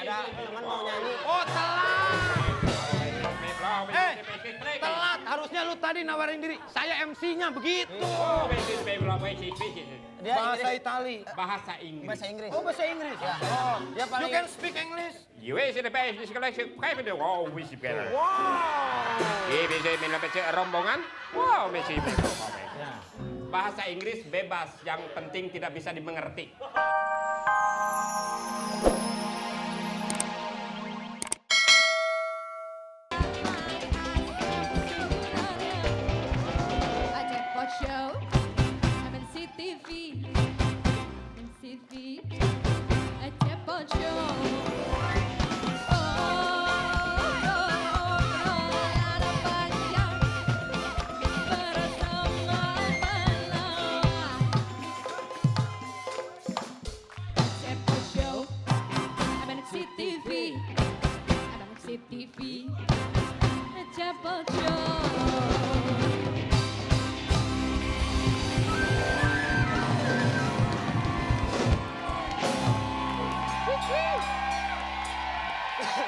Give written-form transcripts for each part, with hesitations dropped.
Ada teman mau nyanyi. Oh, telat. Telat. Harusnya lu tadi nawarin diri. Saya MC-nya begitu. Dia Bahasa Inggris. Itali. Bahasa Inggris. Bahasa Inggris. Oh, bahasa Inggris. Ya. Oh, Dia you paling can speak English. Yes, the best is collection. Kayak video. Wow, misi benar. Wow. Bisa mendapat rombongan. Wow, misi benar. Bahasa Inggris bebas, yang penting tidak bisa dimengerti. Aceh Pot Show, MNC TV, Aceh Pot Show. Ada panjang bersama pahlawan. Aceh Pot Show, MNC TV, Aceh Pot Show.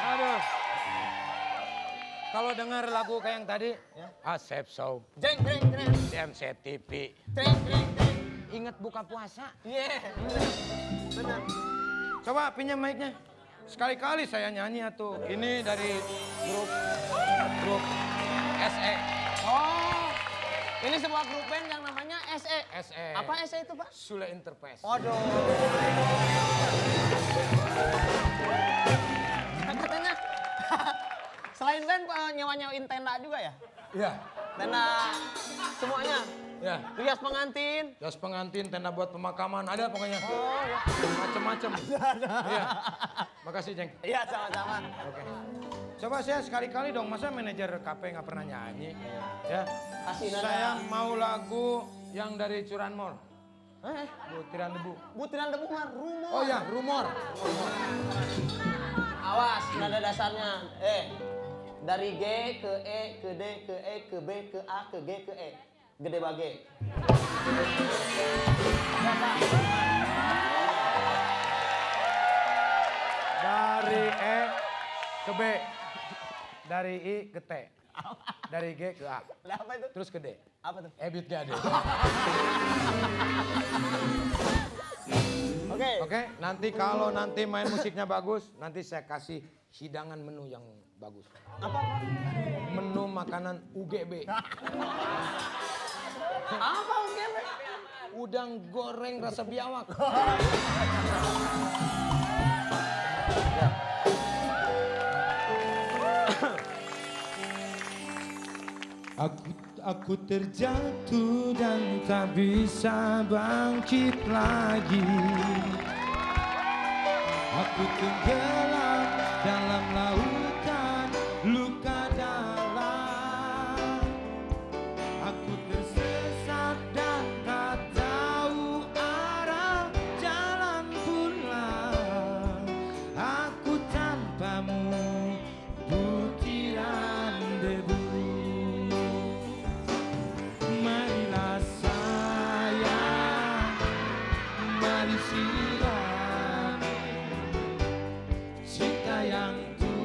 Aduh. Kalau dengar lagu kayak yang tadi, Asep Show, jeng jeng jeng DMC TV, jeng jeng jeng. ingat buka puasa. Iya. Benar. Coba pinjam mic-nya. Sekali-kali saya nyanyi atuh. Ini dari grup SE. Oh. Ini sebuah grup band yang namanya SE. SE. Apa SE itu, Pak? Sule Enterprise. Waduh. Katanya selain band nyewa-nyewain tenda juga ya? Iya. Tenda semuanya. Ya. Rias pengantin. Jas pengantin, tenda buat pemakaman, ada pokoknya. Oh, ya. Macem-macem. Iya. Makasih, Jeng. Iya, sama-sama. Oke. Coba saya sekali-kali dong, masa manajer kafe nggak pernah nyanyi? Ya. Kasih nada. Saya mau lagu yang dari Curanmor. Eh, Butiran Debu. butiran debu mah rumor. Oh ya, Rumor. Awas, nada dasarnya. Dari G ke E ke D ke E ke B ke A ke G ke E. Gede bage. Dari E ke B. Dari I ke T. Dari G ke A. Lah apa itu? Terus ke D. Apa tuh? Ebit gak ada. Oke. Oke, nanti kalau nanti main musiknya bagus, nanti saya kasih hidangan menu yang bagus. Apa? Menu makanan UGB. Apa UGB? Udang goreng rasa biawak. Aku terjatuh dan tak bisa bangkit lagi. Aku tenggelam dalam lautan luka dalam. Aku tersesat dan tak tahu arah jalan pulang. Aku tanpamu butiran debu. Marilah sayang, mari sirami cinta yang tulus.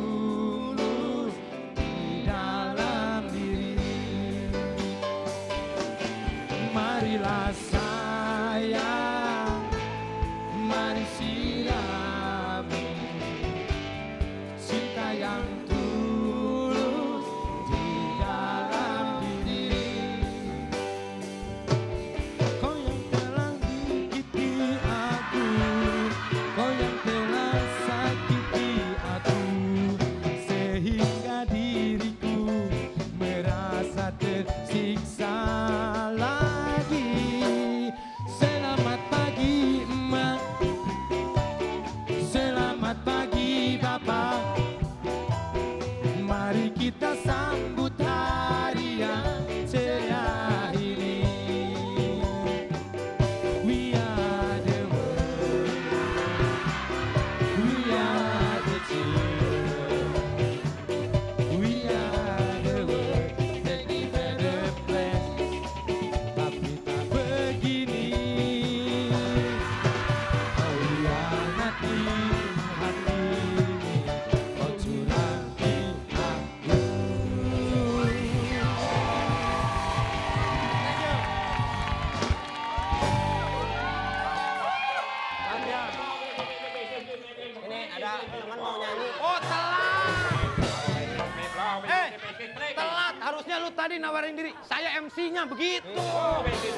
tadi nawarin diri, saya MC-nya begitu. Oh, Messi,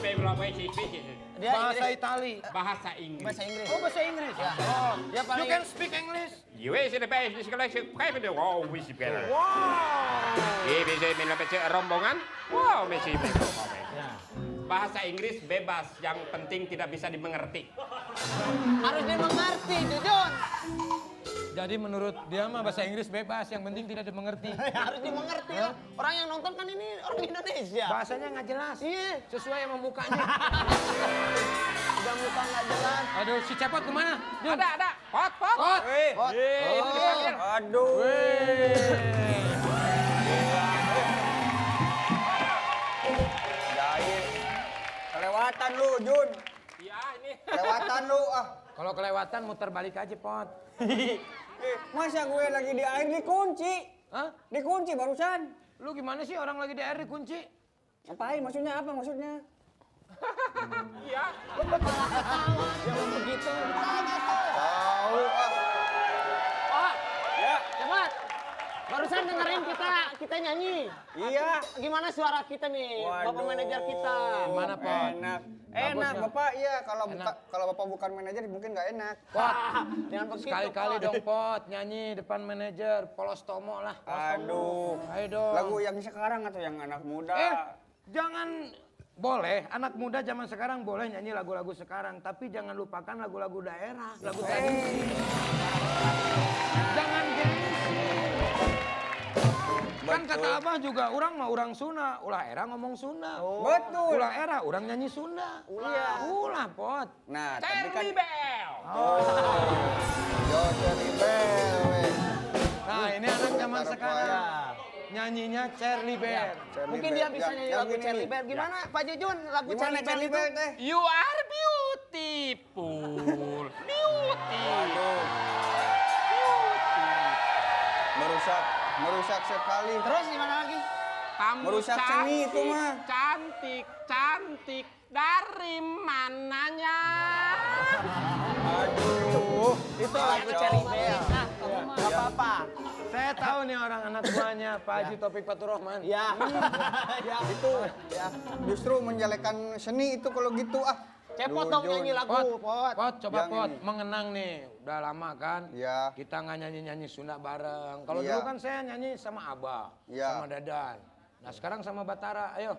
Dia Bahasa Inggris. Itali. bahasa Inggris. Bahasa Inggris. Oh, bahasa Inggris. Ya. Oh, Dia you paling can speak English. Yes, the best is kalau kayak video. Wow, Messi bener. Wow. Bisa minum rombongan. Wow, Messi bener. Ya. Bahasa Inggris bebas, yang penting tidak bisa dimengerti. Harus dimengerti, Jujun. Jadi menurut dia mah bahasa Inggris bebas, yang penting tidak dimengerti. Harus dimengerti lah. Orang yang nonton kan ini orang Indonesia. Bahasanya nggak jelas. Iya. Sesuai sama mukanya. Udah muka nggak jelas. Aduh, si Cepot kemana? Jun. Ada. Pot. Pot. Pot. Itu dipanggil. Aduh. Jahil. Kelewatan lu, Jun. Iya, ini. Kelewatan lu, ah. Kalau kelewatan muter balik aja, Pot. Masa gue lagi di air dikunci? Hah? Dikunci barusan. Lu gimana sih orang lagi di air dikunci? Ngapain? Maksudnya apa maksudnya? Iya. Jangan begitu. Tahu, ah. Oh, Ya. cepat. Barusan dengerin kita nyanyi. Iya. Gimana suara kita nih, Bapak Waduh. manajer kita? Gimana, Pot? Enak. Bagus Enak, nggak? Bapak. Iya, kalau Enak. kalau Bapak bukan manajer mungkin nggak enak. Pot. Jangan begitu. Sekali-kali Pot. dong, Pot. Nyanyi depan manajer. Polos Tomo lah. Aduh. Ayo dong. Lagu yang sekarang atau yang anak muda? Jangan boleh, anak muda zaman sekarang boleh nyanyi lagu-lagu sekarang, tapi jangan lupakan lagu-lagu daerah, lagu tradisi. Jangan gengsi. Kan kata Abah juga, orang mah orang Sunda, ulah era ngomong Sunda. Betul. Ulah era, orang nyanyi Sunda. Iya. Ulah, Pot. Nah, tapi kan Charlie Bell. Yo Cherry Bell, weh. Nah, ini anak zaman sekarang. Nyanyinya Charlie Bear. Cherry Mungkin Bell. dia bisa nyanyi Yang lagu ini Charlie nih. Bell. Gimana Pak Jujun lagu Gimana Charlie Bell Cherry itu? Bell teh? You are beautiful. Waduh. Merusak sekali. Terus gimana lagi? Kamu Merusak seni itu mah. Cantik dari mananya? Aduh. Itu lagu Charlie Bell. Nah, nggak apa-apa. Saya tahu nih orang anak buahnya Pak Haji Taufik Faturrahman. Ya. Ya. Itu justru menjelekan seni itu kalau gitu ah. Cepot dong Jujun. nyanyi lagu, Pot, Pot. Pot, coba Yang Pot, ini. mengenang nih, udah lama kan? Iya. Kita nggak nyanyi-nyanyi Sunda bareng. Kalau Iya. dulu kan saya nyanyi sama Abah, Iya. sama Dadan. Nah sekarang sama Batara, ayo.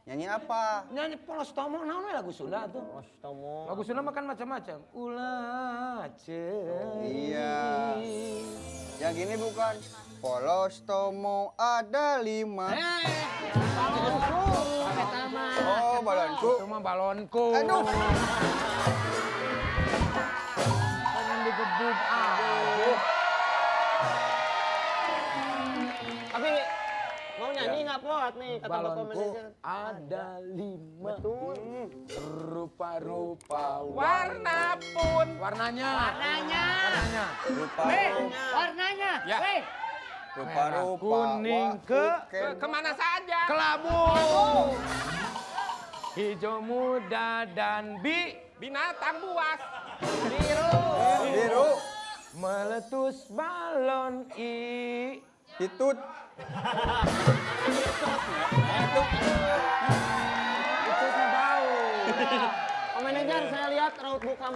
Nyanyi apa? Nyanyi Polos Tomo, naon we lagu Sunda tuh. Tomo. Lagu Sunda makan macam-macam. Ulah Iya. Yang gini bukan. Polos Tomo ada 5. Balonku. Pertama. Oh, balonku. Itu mah balonku. Aduh. Pengen digebuk aja. Tapi mau nyanyi nggak Pot nih kata Bapak Balonku manajer? ada 5. Betul. Rupa-rupa Warna pun. Warnanya. Warnanya. Warnanya. Rupa-rupa. Warnanya. Ya. Weh. Rupa-rupa. Kuning ke Kemana saja? kelabu. Hijau muda dan Binatang buas. Biru. meletus balon Hitut. Itutnya bau. Pak manajer, saya lihat raut muka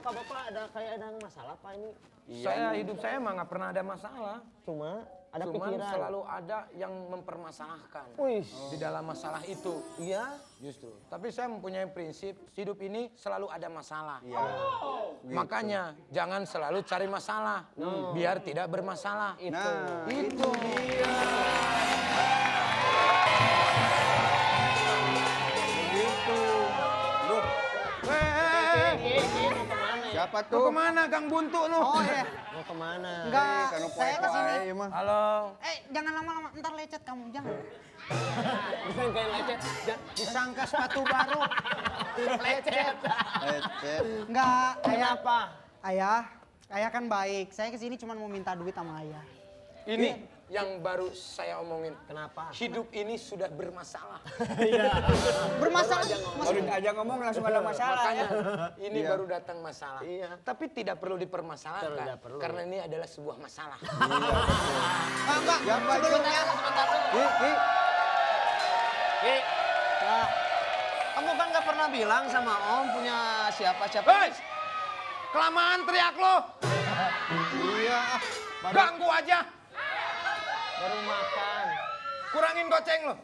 Bapak ada kayak ada masalah Pak ini. Saya hidup saya mah nggak pernah ada masalah. Cuma ada Cuman pikiran. selalu ada yang mempermasalahkan Wih. di dalam masalah itu. Iya. Justru. Tapi saya mempunyai prinsip hidup ini selalu ada masalah. Iya. Makanya jangan selalu cari masalah biar tidak bermasalah. Nah, Itu dia. begitu. Duh, Mau kemana ya? siapa Lu tuh? kemana Kang Buntu lu? Oh ya, Mau kemana? enggak. Kanu Saya kesini. poe-poe mah. Halo. Jangan lama-lama, ntar lecet kamu, jangan. Bukan kayak lecet. Disangka sepatu baru. Lecet. Ecet. Enggak, Kenapa? ayah kan baik. Saya kesini cuma mau minta duit sama ayah. Ini yang baru saya omongin. Kenapa? Hidup ini sudah bermasalah. Bermasalah. Baru aja ngomong langsung ada masalah Makanya ya. ini Iya. baru datang masalah. Iya. Tapi tidak perlu dipermasalahkan. Tidak perlu. Karena ini adalah sebuah masalah. Enggak, Siapa itu? sebelumnya. Ki, pernah bilang sama Om punya siapa-siapa. Hei! Kelamaan teriak lo. Iya. Ganggu aja. Baru makan. Kurangin goceng lo.